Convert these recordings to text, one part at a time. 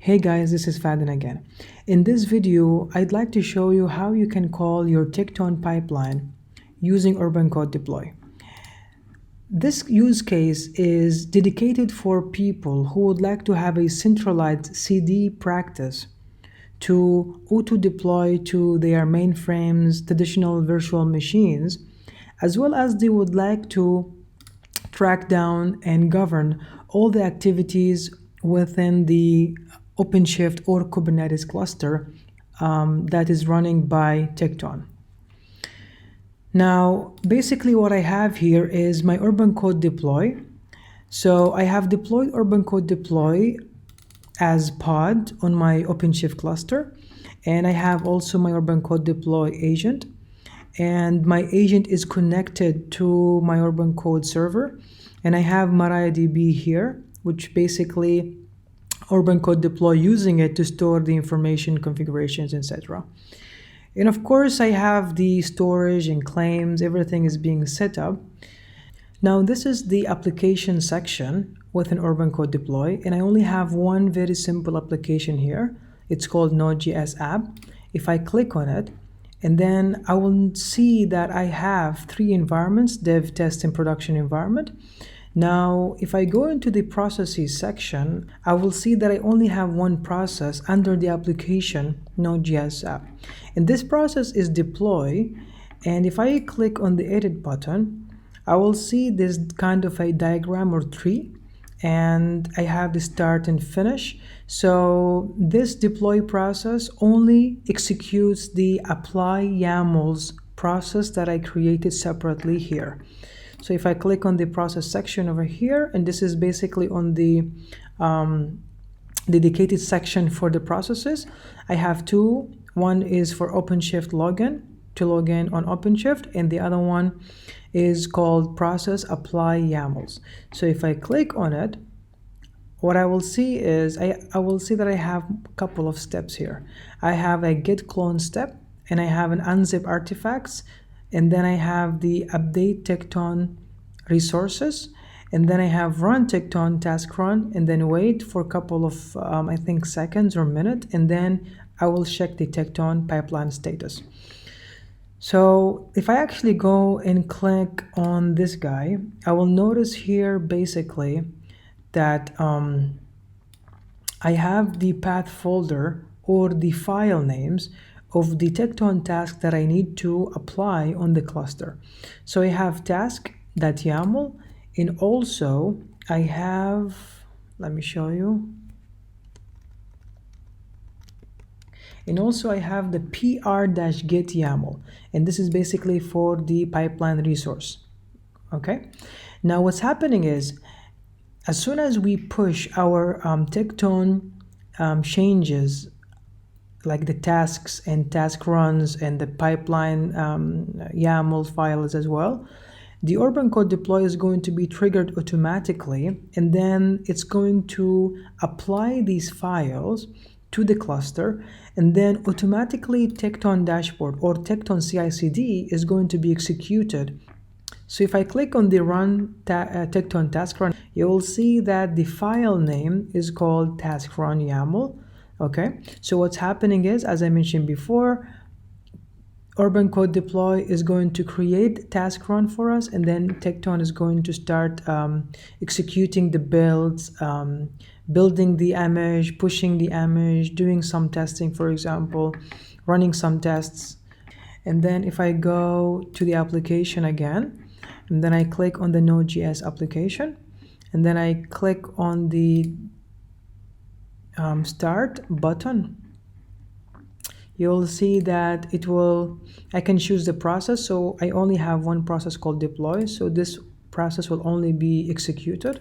Hey guys, this is Fadin again. In this video, I'd like to show you how you can call your Tekton pipeline using UrbanCode deploy. This use case is dedicated for people who would like to have a centralized CD practice to auto-deploy to their mainframes, traditional virtual machines, as well as they would like to track down and govern all the activities within the Openshift or Kubernetes cluster that is running by Tekton. Now, basically what I have here is my UrbanCode deploy. So I have deployed UrbanCode deploy as pod on my Openshift cluster, and I have also my UrbanCode deploy agent, and my agent is connected to my UrbanCode server, and I have MariaDB here, which basically UrbanCode deploy using it to store the information, configurations, etc. And of course, I have the storage and claims, everything is being set up. Now, this is the application section within UrbanCode deploy, and I only have one very simple application here. It's called Node.js app. If I click on it, and then I will see that I have three environments: dev, test, and production environment. Now, if I go into the processes section, I will see that I only have one process under the application Node.js app. And this process is deploy. And if I click on the edit button, I will see this kind of a diagram or tree. And I have the start and finish. So this deploy process only executes the apply YAMLs process that I created separately here. So if I click on the process section over here, and this is basically on the dedicated section for the processes, I have two. One is for OpenShift login, to log in on OpenShift, and the other one is called process apply YAMLs. So if I click on it, what I will see is I will see that I have a couple of steps here. I have a git clone step, and I have an unzip artifacts, and then I have the update Tekton resources, and then I have run Tekton task run, and then wait for a couple of I think seconds or minute, and then I will check the Tekton pipeline status. So if I actually go and click on this guy, I will notice here basically that I have the path folder or the file names of the Tekton task that I need to apply on the cluster. So I have task.yaml, and also I have, let me show you. And also I have the pr-get YAML, and this is basically for the pipeline resource. Okay. Now what's happening is, as soon as we push our Tekton changes, like the tasks and task runs and the pipeline YAML files as well, the UrbanCode deploy is going to be triggered automatically, and then it's going to apply these files to the cluster, and then automatically Tekton dashboard or Tekton CI/CD is going to be executed. So if I click on the run Tekton task run, you will see that the file name is called task run YAML. Okay, so what's happening is, as I mentioned before, UrbanCode deploy is going to create task run for us, and then Tekton is going to start executing the builds, building the image, pushing the image, doing some testing, for example, running some tests. And then if I go to the application again, and then I click on the Node.js application, and then I click on the start button, you'll see that I can choose the process. So I only have one process called deploy, so this process will only be executed,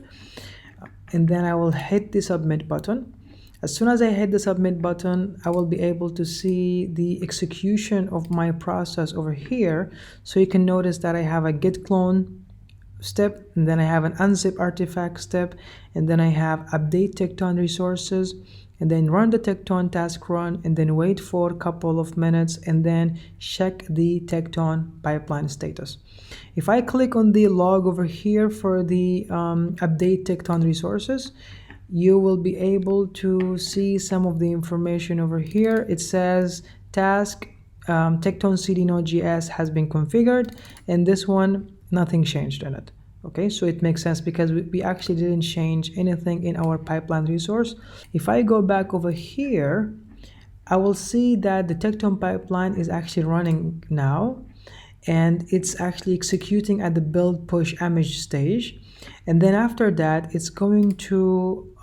and then I will hit the submit button. As soon as I hit the submit button, I will be able to see the execution of my process over here. So you can notice that I have a git clone step, and then I have an unzip artifact step, and then I have update Tekton resources, and then run the Tekton task run, and then wait for a couple of minutes, and then check the Tekton pipeline status. If I click on the log over here for the update Tekton resources, you will be able to see some of the information over here. It says task Tekton CD Node.js has been configured, and this one, nothing changed in it. Okay, so it makes sense because we actually didn't change anything in our pipeline resource. If I go back over here, I will see that the Tekton pipeline is actually running now, and it's actually executing at the build push image stage. And then after that, it's going to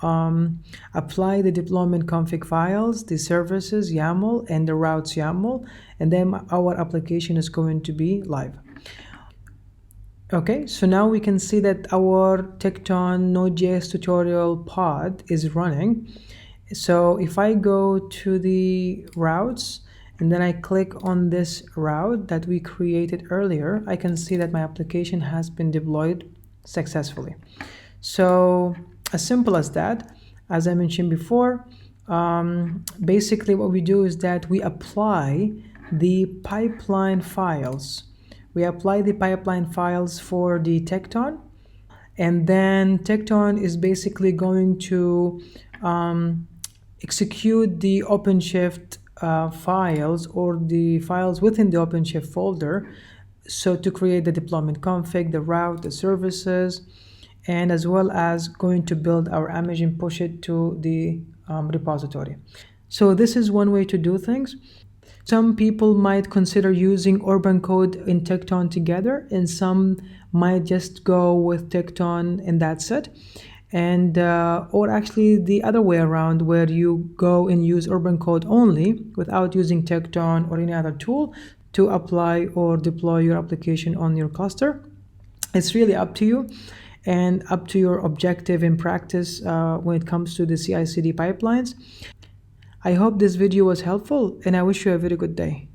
apply the deployment config files, the services YAML, and the routes YAML, and then our application is going to be live. Okay, so now we can see that our Tekton Node.js tutorial pod is running. So if I go to the routes and then I click on this route that we created earlier, I can see that my application has been deployed successfully. So as simple as that. As I mentioned before, basically what we do is that we apply the pipeline files. We apply the pipeline files for the Tekton, and then Tekton is basically going to execute the Openshift files or the files within the Openshift folder, so to create the deployment config, the route, the services, and as well as going to build our image and push it to the repository. So this is one way to do things. Some people might consider using UrbanCode and Tekton together, and some might just go with Tekton and that's it. And or actually the other way around, where you go and use UrbanCode only without using Tekton or any other tool to apply or deploy your application on your cluster. It's really up to you and up to your objective in practice when it comes to the CI/CD pipelines. I hope this video was helpful, and I wish you a very good day.